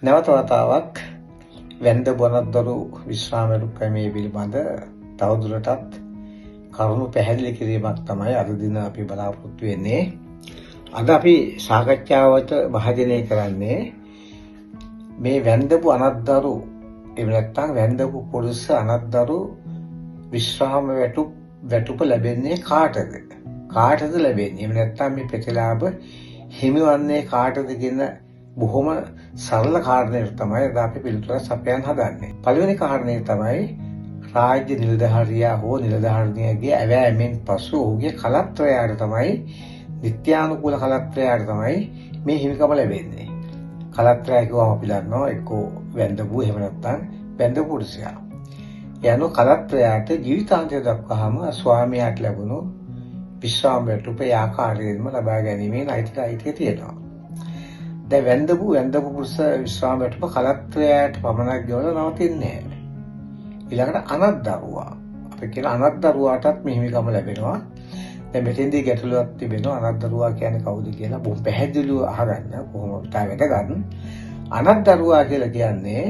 නැවත වතාවක් වැන්ද බොනත්දරු විශ්‍රාම ක්‍රමයේ පිළිබඳ තවදුරටත් කරුණු පැහැදිලි කිරීමක් තමයි අද දින අපි බලාපොරොත්තු වෙන්නේ. අද අපි සාකච්ඡාවට භාජනය කරන්නේ මේ වැන්දපු අනත්දරු එහෙම නැත්නම් වැන්දපු පුරුෂ අනත්දරු විශ්‍රාම වැටුප ලැබෙන්නේ කාටද? කාටද ලැබෙන්නේ? එහෙම නැත්නම් මේ ප්‍රතිලාභ හිමිවන්නේ කාටද කියන බොහොම සරල කාරණයක් තමයි අද අපි පිළිතුර සපයන්න හදන්නේ. පළවෙනි කාරණය තමයි රාජ්‍ය නිලධාරියා හෝ නිලධාරිනියගේ ඇවෑමෙන් පසු ඔහුගේ කලත්‍රයාට තමයි නිත්‍යානුකූල කලත්‍රයාට තමයි මේ හිමිකම ලැබෙන්නේ. කලත්‍රය කියවම අපි දන්නවා එක්කෝ වැන්දපු එහෙම නැත්නම් වැන්දපු පුරුෂයා. යනු කලත්‍රයාට ජීවිතාන්තය දක්වාම ස්වාමියාට ලැබුණු විශ්‍රාම වැටුප ආකාරයෙන්ම ලබා ගැනීමේ අයිතිය තියෙනවා. දැන් වැන්දපු පුරුෂ විශ්‍රාම වැටුප කලත්‍රයාට පමණක් ගෙවලා නවතින්නේ නැහැ. ඊළඟට අනත්දරුවා. අපි කියන අනත්දරුවාටත් මේ හිමිකම ලැබෙනවා. දැන් මෙතෙන්දී ගැටලුවක් තිබෙනවා අනත්දරුවා කියන්නේ කවුද කියලා බොහොම පැහැදිලිව අහගන්න කොහොමද වැදගත්. අනත්දරුවා කියලා කියන්නේ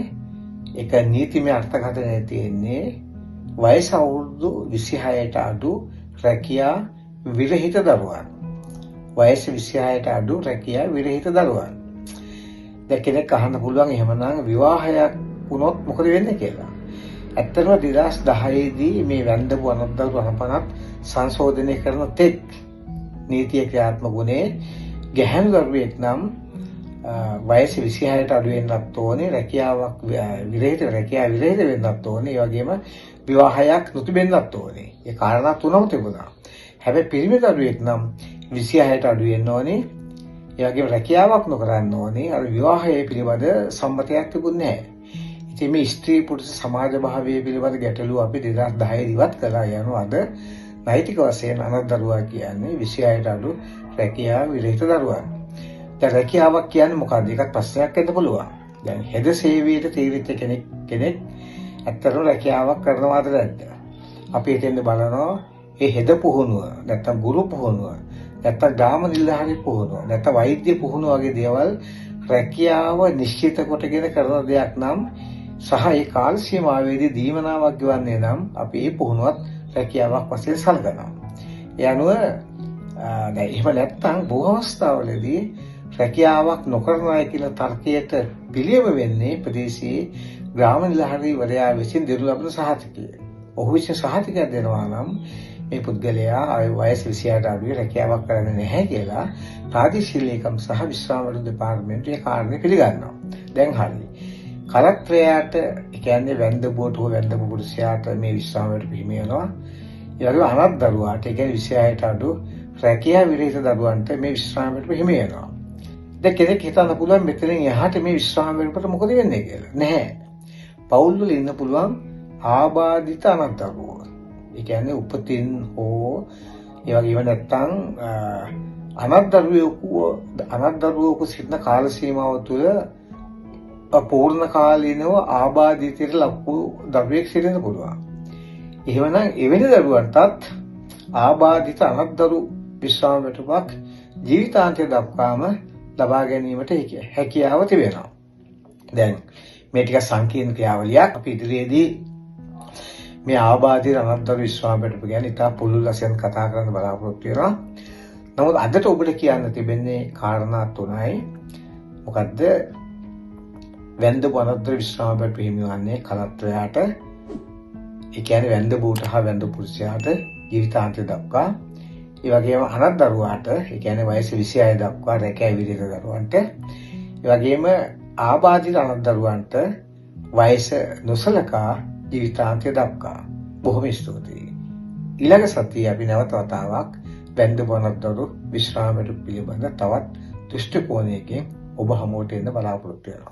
එක නීතිමය අර්ථකථනය තියෙන්නේ වයස අවුරුදු 26ට අඩු රැකියා විරහිත දරුවන්. වයස 26ට අඩු රැකියා විරහිත දරුවන්. දැන් කෙනෙක් අහන්න පුළුවන් එහෙමනම් විවාහයක් වුණොත් මොකද වෙන්නේ කියලා. ඇත්තටම 2010 දී මේ වැන්දපු අනත්දරු අනපනත් සංශෝධනය කරන තෙක් නීතිය ක්‍රියාත්මක වුණේ ගැහැණු දරුවෙක් නම් වයස 26ට අඩු වෙන්නත් ඕනේ රැකියාවක් විරහිත වෙන්නත් ඕනේ ඒ වගේම විවාහයක් නොතිබෙන්නත් ඕනේ. ඒ කාරණා තුනම තිබුණා. හැබැයි පිරිමි දරුවෙක් නම් 26ට අඩු වෙන්න ඕනේ. ඒ වගේම රැකියාවක් නොකරන්න ඕනේ. අර විවාහයේ පිළිබඳ සම්මතයක් තිබුණේ නැහැ. ඉතින් මේ ස්ත්‍රී පුරුෂ සමාජ භාවයේ පිළිබඳ ගැටලුව අපි 2010 ඉවත් කළා යනවා. අද නෛතික වශයෙන් අනත්දරුවා කියන්නේ 26ට අඩු රැකියාව විරහිත දරුවන්. දැන් රැකියාවක් කියන්නේ මොකක්ද? ඒකත් ප්‍රශ්නයක් වෙන්න පුළුවන්. දැන් හෙද සේවයට තීරිත කෙනෙක් ඇත්තටම රැකියාවක් කරනවාද නැද්ද? අපි හිතෙන්ද බලනවා ඒ හෙද පුහුණුව නැත්තම් ගුරු පුහුණුව නැත්තම් ග්‍රාම නිලධාරි පුහුණුව නැත්තම් වෛද්‍ය පුහුණුව වගේ දේවල් රැකියාව නිශ්චිත කොටගෙන කරන දෙයක් නම් සහ ඒ කාල සීමාවේදී දීමනාවක් ගෙවන්නේ නම් අපි ඒ පුහුණුවත් රැකියාවක් වශයෙන් සැලකනවා. ඒ අනුව දැන් එහෙම නැත්තම් බොහෝ අවස්ථාවලදී රැකියාවක් නොකරන අය කියලා තර්කයට පිළියම වෙන්නේ ප්‍රදේශයේ ග්‍රාම නිලධාරීවරයා විසින් දෙනු ලබන සහතිකය. ඔහු විසින් සහතිකයක් දෙනවා නම් මේ පුද්ගලයා වයස 26ට අඩුවේ රැකියාවක් කරන්නේ නැහැ කියලා ප්‍රාදේශීය ලේකම් සහ විශ්‍රාම වැටුප් දෙපාර්තමේන්තුවේ කාරණේ පිළිගන්නවා. දැන් හරි. කලත්‍රයාට කියන්නේ වැන්දපුවට හෝ වැන්දපු පුරුෂයාට මේ විශ්‍රාම වැටුප හිමි වෙනවා. ඒ වගේම අනත්දරුවාට කියන්නේ 26ට අඩු රැකියාව විරහිත දරුවන්ට මේ විශ්‍රාම වැටුප හිමි වෙනවා. දැන් කෙනෙක් හිතන්න පුළුවන් මෙතනින් එහාට මේ විශ්‍රාම වැටුපට මොකද වෙන්නේ කියලා. නැහැ. පවුල් වල ඉන්න පුළුවන් ආබාධිත අනත්දරුවෝ. ඒ කියන්නේ උපතින් හෝ ඒ වගේම නැත්තම් අනත්දරුවෙකු සිටින කාල සීමාව තුළ පූර්ණ කාලීනව ආබාධිතයට ලක්වු දරුවෙක් සිටින්න පුළුවන්. එහෙමනම් එවැනි දරුවන්ටත් ආබාධිත අනත්දරු විශ්‍රාම වැටුපක් ජීවිතාන්තය දක්වාම ලබා ගැනීමට හැකියාව තිබෙනවා. දැන් මේ ටික සංකීර්ණ ක්‍රියාවලියක්. අපි ඉදිරියේදී මේ ආබාධිත අනත්දරු විශ්‍රාම වැටුප ගැන ඉතා පුළුල් වශයෙන් කතා කරන්න බලාපොරොත්තු වෙනවා. නමුත් අදට ඔබට කියන්න තිබෙන්නේ කාරණා තුනයි. මොකද්ද? වැන්දපු අනත්දරු විශ්‍රාම වැටුප හිමිවන්නේ කලත්‍රයාට. ඒ කියන්නේ වැන්දපුට හා වැන්දපු පුරුෂයාට ජීවිතාන්තය දක්වා. ඒ වගේම අනත්දරුවාට ඒ කියන්නේ වයස 26 දක්වා රැකියාව විරහිත දරුවන්ට. ඒ වගේම ආබාධිත අනත්දරුවන්ට වයස නොසලකා ජීවිතාන්තය දක්වා. බොහොම ස්තුතියි. ඊළඟ සතියේ අපි නැවත වතාවක් වැන්දපු අනත්දරු විශ්‍රාම වැටුප පිළිබඳ තවත් දෘෂ්ටි කෝණයකින් ඔබ හමුවට එන්න බලාපොරොත්තු වෙනවා.